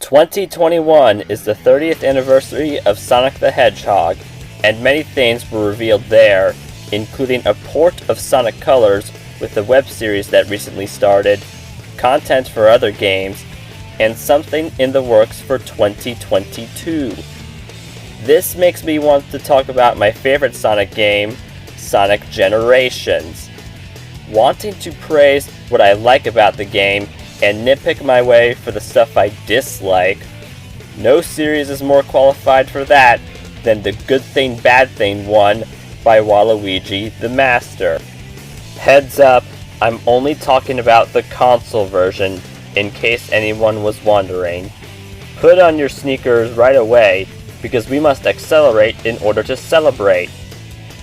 2021 is the 30th anniversary of Sonic the Hedgehog, and many things were revealed there, including a port of Sonic Colors with the web series that recently started, content for other games, and something in the works for 2022. This makes me want to talk about my favorite Sonic game, Sonic Generations. Wanting to praise what I like about the game and nitpick my way for the stuff I dislike, no series is more qualified for that than the Good Thing Bad Thing one by Waluigi the Master. Heads up, I'm only talking about the console version, in case anyone was wondering. Put on your sneakers right away, because we must accelerate in order to celebrate.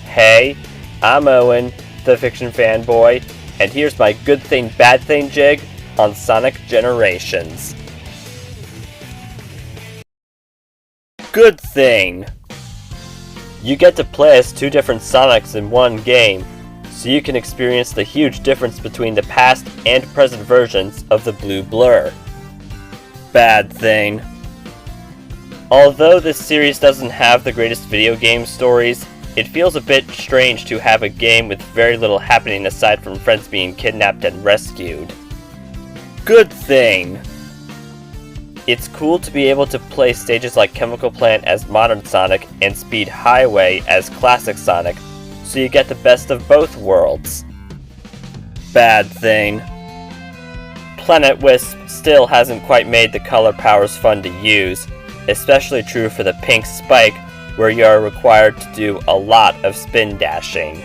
Hey, I'm Owen, the Fiction Fanboy, and here's my Good Thing Bad Thing jig on Sonic Generations. Good thing! You get to play as two different Sonics in one game, so you can experience the huge difference between the past and present versions of the Blue Blur. Bad thing. Although this series doesn't have the greatest video game stories, it feels a bit strange to have a game with very little happening aside from friends being kidnapped and rescued. Good thing! It's cool to be able to play stages like Chemical Plant as Modern Sonic and Speed Highway as Classic Sonic, so you get the best of both worlds. Bad thing. Planet Wisp still hasn't quite made the color powers fun to use, especially true for the pink spike, where you are required to do a lot of spin dashing.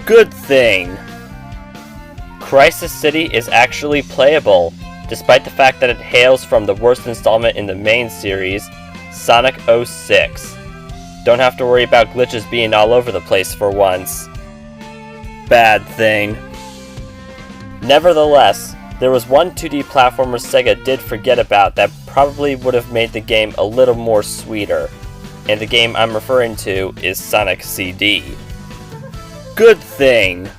Good thing! Crisis City is actually playable, despite the fact that it hails from the worst installment in the main series, Sonic 06. Don't have to worry about glitches being all over the place for once. Bad thing. Nevertheless, there was one 2D platformer Sega did forget about that probably would have made the game a little more sweeter, and the game I'm referring to is Sonic CD. Good thing!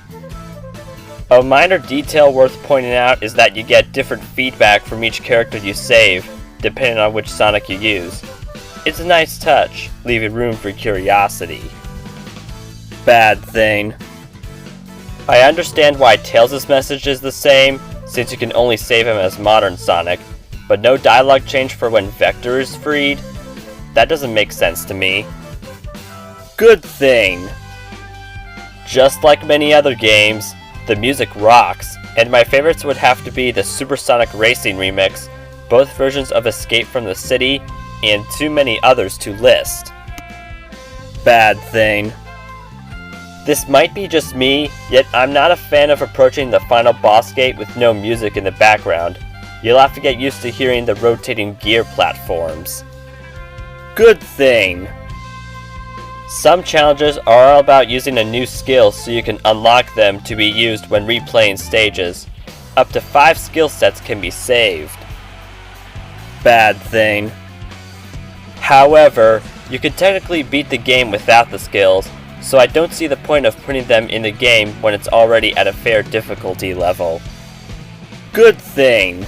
A minor detail worth pointing out is that you get different feedback from each character you save, depending on which Sonic you use. It's a nice touch, leaving room for curiosity. Bad thing. I understand why Tails' message is the same, since you can only save him as Modern Sonic, but no dialogue change for when Vector is freed? That doesn't make sense to me. Good thing. Just like many other games, the music rocks, and my favorites would have to be the Supersonic Racing remix, both versions of Escape from the City, and too many others to list. Bad thing. This might be just me, yet I'm not a fan of approaching the final boss gate with no music in the background. You'll have to get used to hearing the rotating gear platforms. Good thing. Some challenges are all about using a new skill so you can unlock them to be used when replaying stages. Up to 5 skill sets can be saved. Bad thing. However, you can technically beat the game without the skills, so I don't see the point of putting them in the game when it's already at a fair difficulty level. Good thing.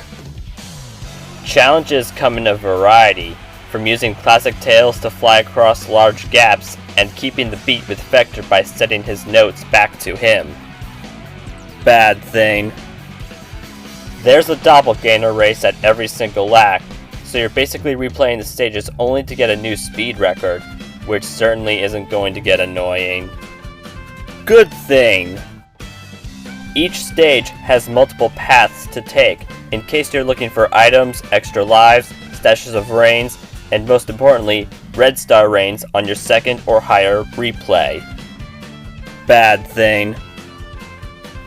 Challenges come in a variety, from using classic Tails to fly across large gaps and keeping the beat with Vector by setting his notes back to him. Bad thing. There's a doppelganger race at every single act, so you're basically replaying the stages only to get a new speed record, which certainly isn't going to get annoying. Good thing. Each stage has multiple paths to take, in case you're looking for items, extra lives, stashes of rains, and most importantly, red star rains on your second or higher replay. Bad thing.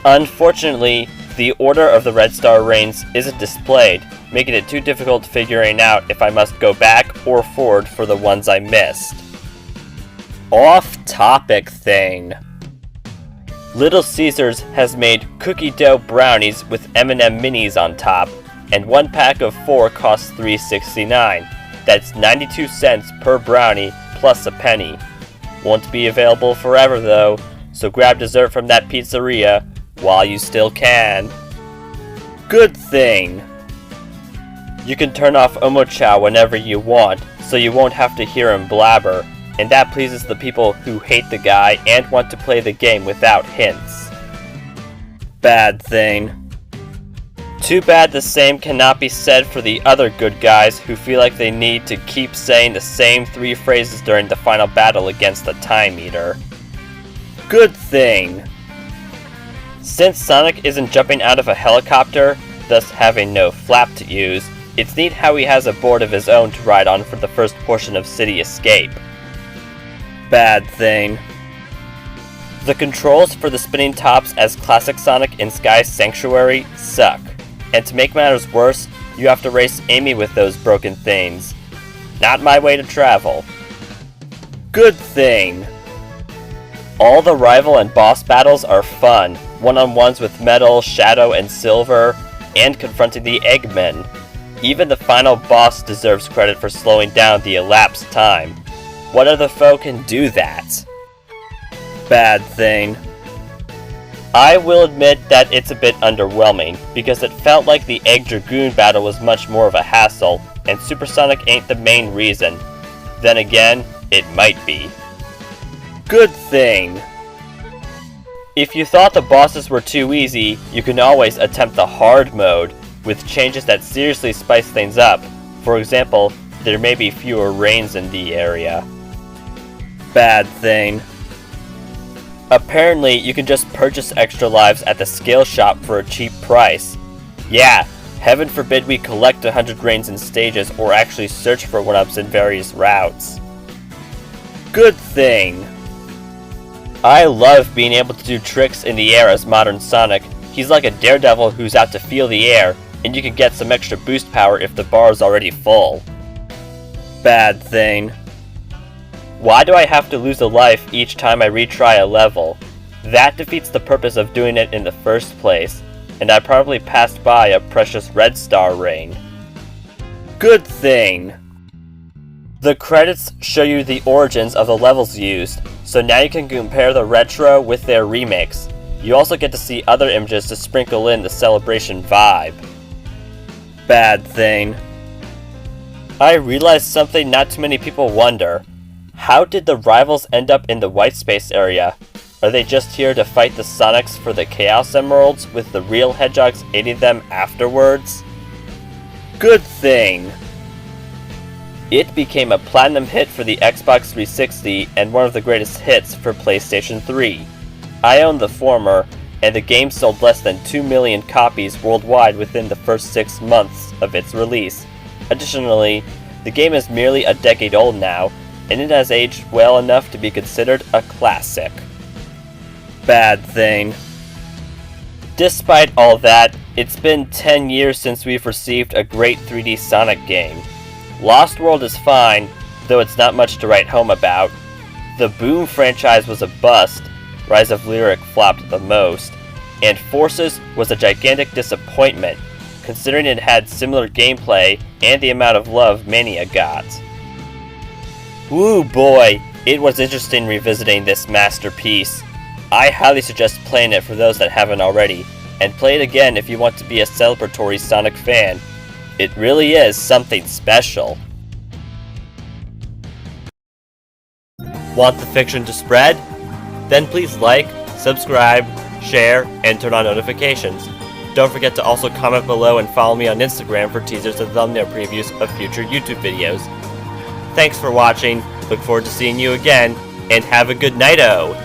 Unfortunately, the order of the red star rains isn't displayed, making it too difficult figuring out if I must go back or forward for the ones I missed. Off-topic thing. Little Caesars has made cookie dough brownies with M&M minis on top, and one pack of 4 costs $3.69. That's 92 cents per brownie plus a penny. Won't be available forever though, so grab dessert from that pizzeria while you still can. Good thing. You can turn off Omochao whenever you want, so you won't have to hear him blabber, and that pleases the people who hate the guy and want to play the game without hints. Bad thing. Too bad the same cannot be said for the other good guys who feel like they need to keep saying the same 3 phrases during the final battle against the Time Eater. Good thing. Since Sonic isn't jumping out of a helicopter, thus having no flap to use, it's neat how he has a board of his own to ride on for the first portion of City Escape. Bad thing. The controls for the spinning tops as classic Sonic in Sky Sanctuary suck, and to make matters worse, you have to race Amy with those broken things. Not my way to travel. Good thing. All the rival and boss battles are fun, one-on-ones with Metal, Shadow, and Silver, and confronting the Eggman. Even the final boss deserves credit for slowing down the elapsed time. What other foe can do that? Bad thing. I will admit that it's a bit underwhelming, because it felt like the Egg Dragoon battle was much more of a hassle, and Supersonic ain't the main reason. Then again, it might be. Good thing. If you thought the bosses were too easy, you can always attempt the hard mode, with changes that seriously spice things up. For example, there may be fewer rains in the area. Bad thing. Apparently, you can just purchase extra lives at the scale shop for a cheap price. Yeah, heaven forbid we collect 100 rains in stages or actually search for 1-ups in various routes. Good thing. I love being able to do tricks in the air as modern Sonic. He's like a daredevil who's out to feel the air, and you can get some extra boost power if the bar is already full. Bad thing. Why do I have to lose a life each time I retry a level? That defeats the purpose of doing it in the first place, and I probably passed by a precious red star ring. Good thing. The credits show you the origins of the levels used, so now you can compare the retro with their remakes. You also get to see other images to sprinkle in the celebration vibe. Bad thing. I realized something not too many people wonder. How did the rivals end up in the white space area? Are they just here to fight the Sonics for the Chaos Emeralds, with the real Hedgehogs aiding them afterwards? Good thing. It became a platinum hit for the Xbox 360 and one of the greatest hits for PlayStation 3. I own the former, and the game sold less than 2 million copies worldwide within the first 6 months of its release. Additionally, the game is merely a decade old now, and it has aged well enough to be considered a classic. Bad thing. Despite all that, it's been 10 years since we've received a great 3D Sonic game. Lost World is fine, though it's not much to write home about. The Boom franchise was a bust, Rise of Lyric flopped the most, and Forces was a gigantic disappointment, considering it had similar gameplay and the amount of love Mania got. Woo boy, it was interesting revisiting this masterpiece. I highly suggest playing it for those that haven't already, and play it again if you want to be a celebratory Sonic fan. It really is something special. Want the fiction to spread? Then please like, subscribe, share, and turn on notifications. Don't forget to also comment below and follow me on Instagram for teasers and thumbnail previews of future YouTube videos. Thanks for watching, look forward to seeing you again, and have a good night-o!